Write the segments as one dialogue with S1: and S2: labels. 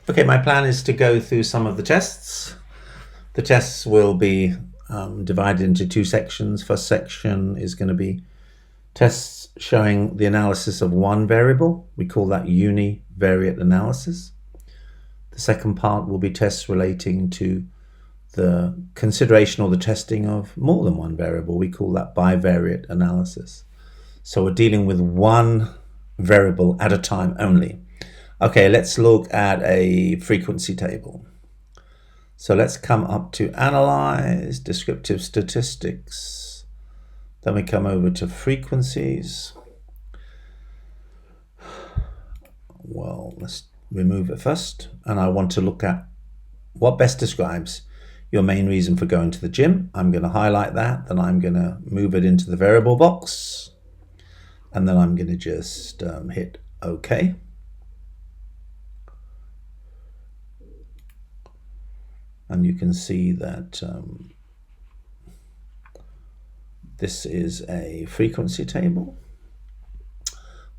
S1: Okay, my plan is to go through some of the tests. The tests will be divided into two sections. First section is going to be tests showing the analysis of one variable. We call that univariate analysis. The second part will be tests relating to the consideration or the testing of more than one variable. We call that bivariate analysis. So we're dealing with one variable at a time only. Okay, let's look at a frequency table. So let's come up to Analyze, Descriptive Statistics. Then we come over to Frequencies. Well, let's remove it first. And I want to look at what best describes your main reason for going to the gym. I'm going to highlight that. Then I'm going to move it into the variable box. And then I'm going to just hit OK. And you can see that this is a frequency table.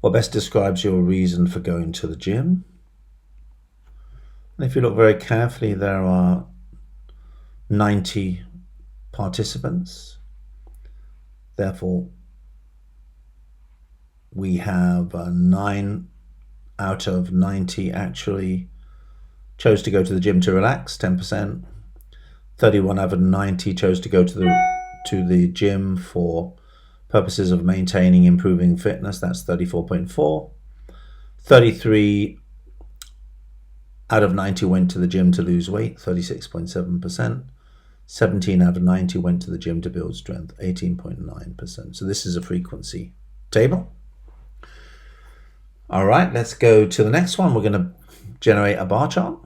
S1: What best describes your reason for going to the gym? And if you look very carefully, there are 90 participants. Therefore, we have 9 out of 90 actually chose to go to the gym to relax, 10%. 31 out of 90 chose to go to the gym for purposes of maintaining, improving fitness, that's 34.4. 33 out of 90 went to the gym to lose weight, 36.7%. 17 out of 90 went to the gym to build strength, 18.9%. So this is a frequency table. All right, let's go to the next one. We're going to generate a bar chart.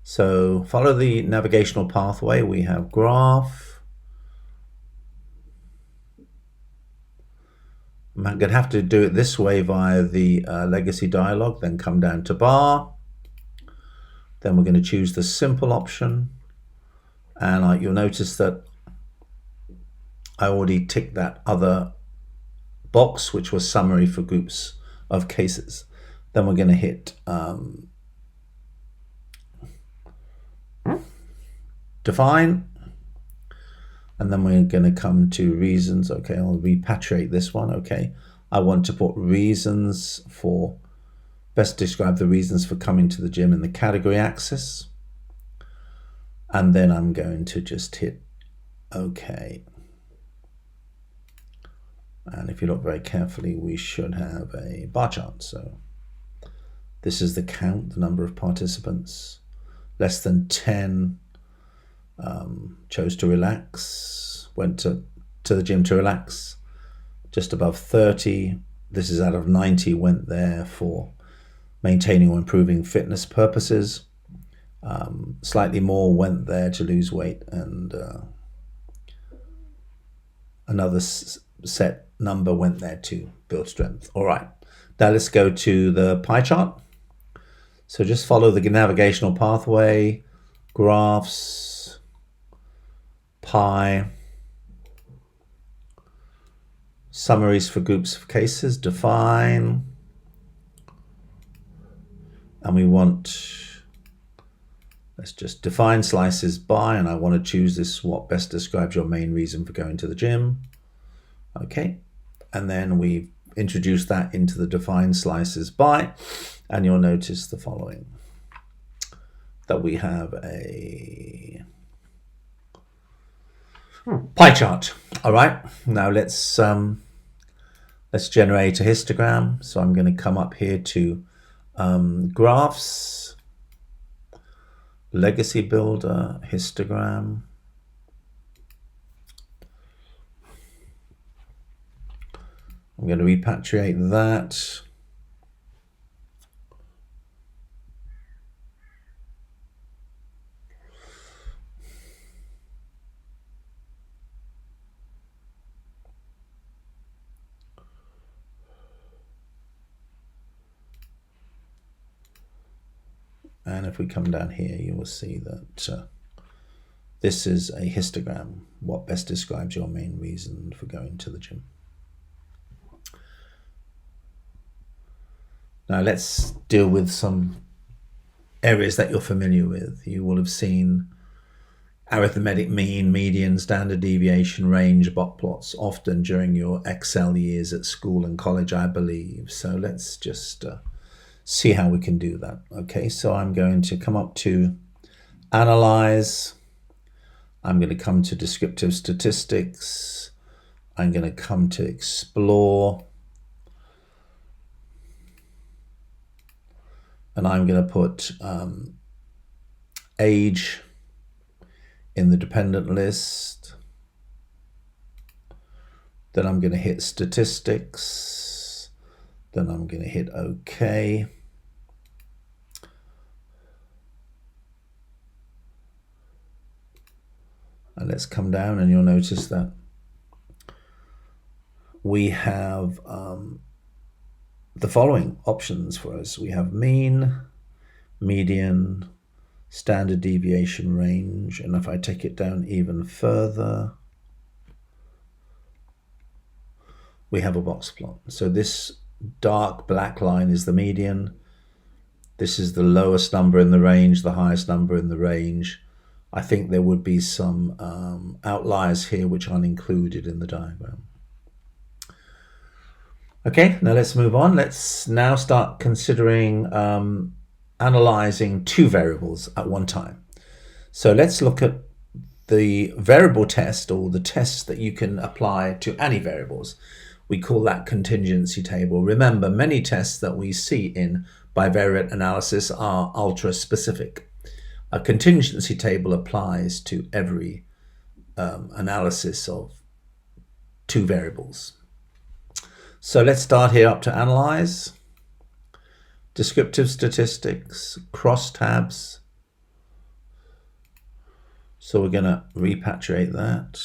S1: So follow the navigational pathway. We have graph. I'm going to have to do it this way via the legacy dialog, then come down to bar. Then we're going to choose the simple option. And you'll notice that I already ticked that other box, which was summary for groups of cases. Then we're going to hit define, and then we're going to come to reasons. Okay, I'll repatriate this one. Okay, I want to put reasons for, best describe the reasons for coming to the gym in the category axis, and then I'm going to just hit OK. And if you look very carefully, we should have a bar chart. So this is the count, the number of participants. Less than 10 chose to relax, went to the gym to relax. Just above 30, this is out of 90, went there for maintaining or improving fitness purposes. Slightly more went there to lose weight, and another set number went there to build strength. All right, now let's go to the pie chart. So just follow the navigational pathway, graphs, pie, summaries for groups of cases, define, and we want, let's just define slices by, and I want to choose this, what best describes your main reason for going to the gym. Okay, and then we introduce that into the define slices by, and you'll notice the following, that we have a pie chart. All right, now let's generate a histogram. So I'm going to come up here to graphs, legacy builder, histogram. I'm going to repatriate that. And if we come down here, you will see that this is a histogram. What best describes your main reason for going to the gym? Now let's deal with some areas that you're familiar with. You will have seen arithmetic mean, median, standard deviation, range, dot plots often during your Excel years at school and college, I believe. So let's just see how we can do that. Okay, so I'm going to come up to Analyze. I'm going to come to Descriptive Statistics. I'm going to come to Explore. And I'm going to put age in the dependent list. Then I'm going to hit Statistics. Then I'm going to hit OK. And let's come down, and you'll notice that we have the following options for us. We have mean, median, standard deviation, range. And if I take it down even further, we have a box plot. So this dark black line is the median. This is the lowest number in the range, the highest number in the range. I think there would be some outliers here which aren't included in the diagram. Okay, now let's move on. Let's now start considering analyzing two variables at one time. So let's look at the variable test, or the test that you can apply to any variables. We call that contingency table. Remember, many tests that we see in bivariate analysis are ultra specific. A contingency table applies to every analysis of two variables. So let's start here up to Analyze, Descriptive Statistics, cross tabs. So we're going to repatriate that.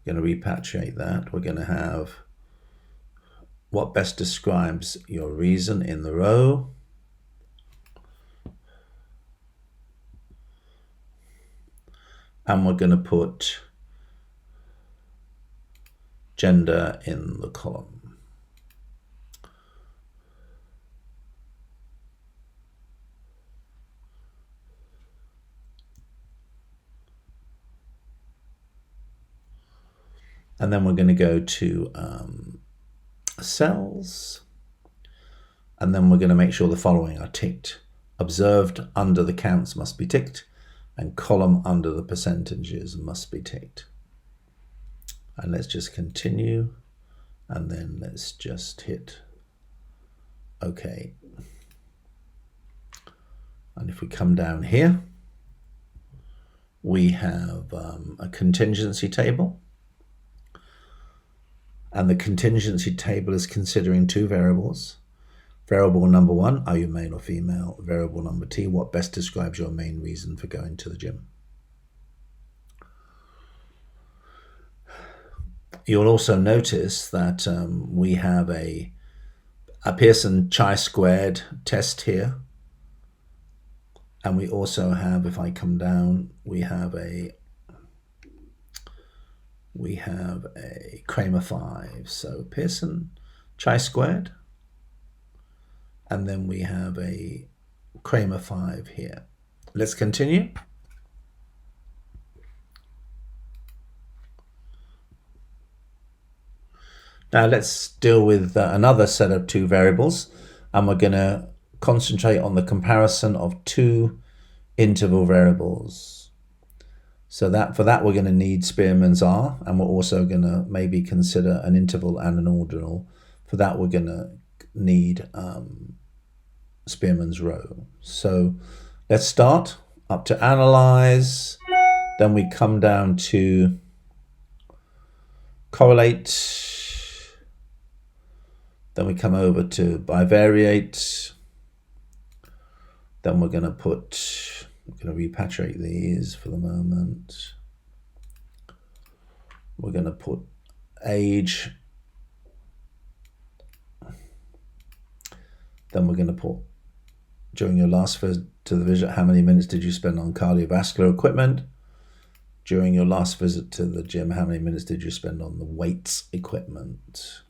S1: We're going to repatriate that. We're going to have what best describes your reason in the row. And we're going to put gender in the column. And then we're going to go to cells. And then we're going to make sure the following are ticked. Observed under the counts must be ticked, and column under the percentages must be ticked. And let's just continue, and then let's just hit OK. And if we come down here, we have a contingency table. And the contingency table is considering two variables. Variable number 1, are you male or female? Variable number 2, what best describes your main reason for going to the gym? You'll also notice that we have a Pearson chi-squared test here. And we also have, if I come down, we have a Kramer 5. So Pearson chi-squared. And then we have a Kramer 5 here. Let's continue. Now let's deal with another set of two variables, and we're going to concentrate on the comparison of two interval variables. So for that we're going to need Spearman's R, and we're also going to maybe consider an interval and an ordinal. For that we're going to need Spearman's rho. So let's start up to Analyze, then we come down to Correlate, then we come over to Bivariate, then we're going to repatriate these for the moment. We're going to put age, then we're going to put during your last visit to the visit, how many minutes did you spend on cardiovascular equipment? During your last visit to the gym, how many minutes did you spend on the weights equipment?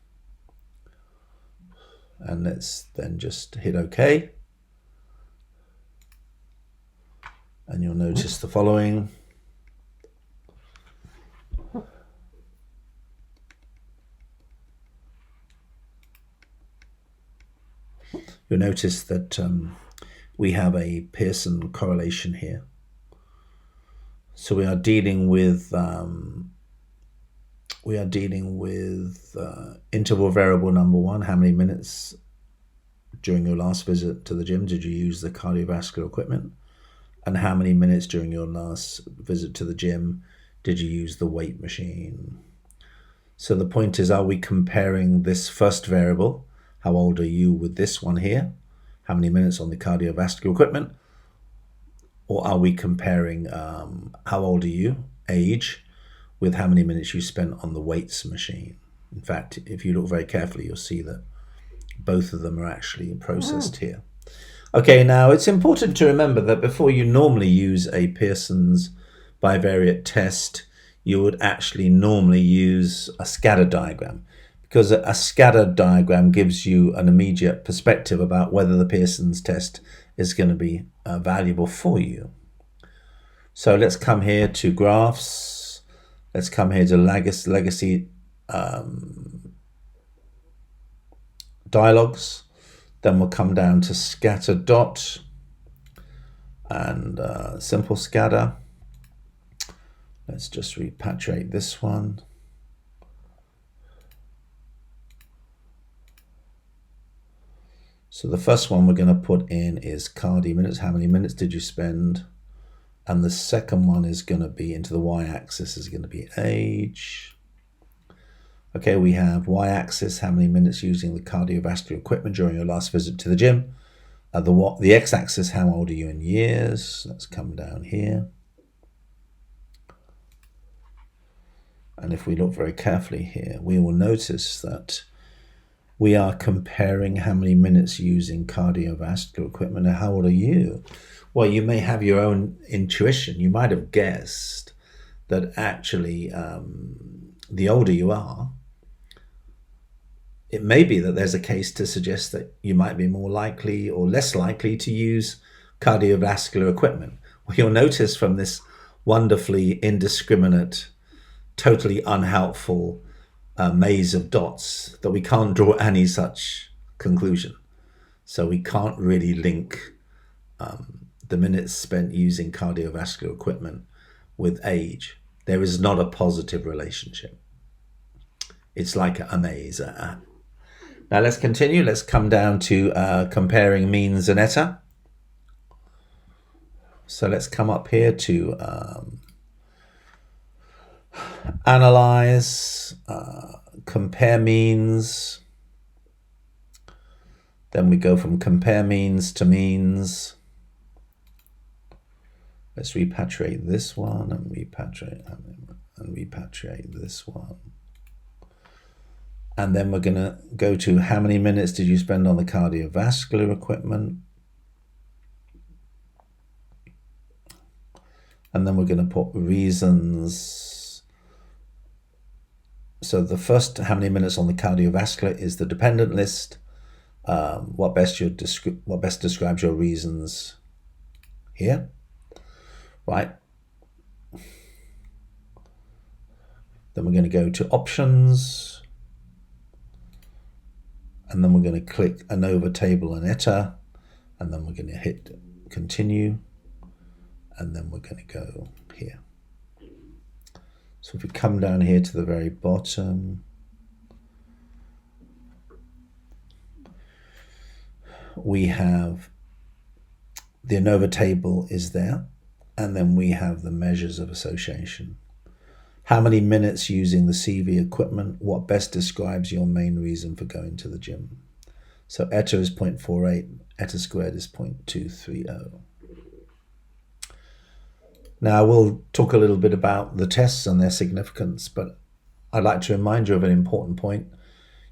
S1: And let's then just hit OK. And you'll notice the following. You'll notice that we have a Pearson correlation here. So we are dealing with interval variable number one. How many minutes during your last visit to the gym did you use the cardiovascular equipment? And how many minutes during your last visit to the gym did you use the weight machine? So the point is, are we comparing this first variable, how old are you, with this one here, how many minutes on the cardiovascular equipment? Or are we comparing how old are you, age, with how many minutes you spent on the weights machine? In fact, if you look very carefully, you'll see that both of them are actually processed here. Okay, now it's important to remember that before you normally use a Pearson's bivariate test, you would actually normally use a scatter diagram, because a scatter diagram gives you an immediate perspective about whether the Pearson's test is going to be valuable for you. So let's come here to graphs. Let's come here to legacy dialogues. Then we'll come down to scatter dot and simple scatter. Let's just repatriate this one. So the first one we're going to put in is cardi minutes. How many minutes did you spend? And the second one is going to be into the y-axis is going to be age. Okay, we have y-axis, how many minutes using the cardiovascular equipment during your last visit to the gym. The x-axis, how old are you in years? Let's come down here. And if we look very carefully here, we will notice that we are comparing how many minutes using cardiovascular equipment and how old are you? Well, you may have your own intuition. You might have guessed that actually the older you are, it may be that there's a case to suggest that you might be more likely or less likely to use cardiovascular equipment. Well, you'll notice from this wonderfully indiscriminate, totally unhelpful maze of dots that we can't draw any such conclusion. So we can't really link the minutes spent using cardiovascular equipment with age. There is not a positive relationship. It's like a maze. Now let's continue. Let's come down to comparing means and eta. So let's come up here to analyze, compare means. Then we go from compare means to means. Let's repatriate this one and repatriate this one. And then we're going to go to how many minutes did you spend on the cardiovascular equipment? And then we're going to put reasons. So the first, how many minutes on the cardiovascular, is the dependent list. What best describes your reasons here, right? Then we're going to go to options. And then we're going to click ANOVA table and eta, and then we're going to hit continue, and then we're going to go here. So if we come down here to the very bottom, we have the ANOVA table is there, and then we have the measures of association. How many minutes using the CV equipment? What best describes your main reason for going to the gym? So eta is 0.48, eta squared is 0.230. Now we'll talk a little bit about the tests and their significance, but I'd like to remind you of an important point.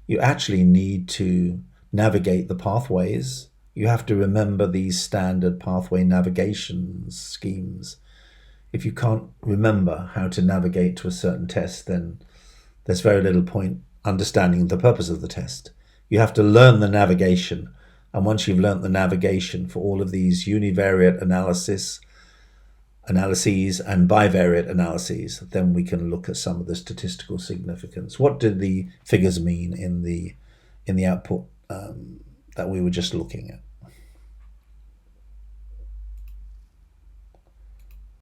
S1: You actually need to navigate the pathways. You have to remember these standard pathway navigation schemes. If you can't remember how to navigate to a certain test, then there's very little point understanding the purpose of the test. You have to learn the navigation. And once you've learned the navigation for all of these univariate analysis, analyses and bivariate analyses, then we can look at some of the statistical significance. What did the figures mean in the output that we were just looking at?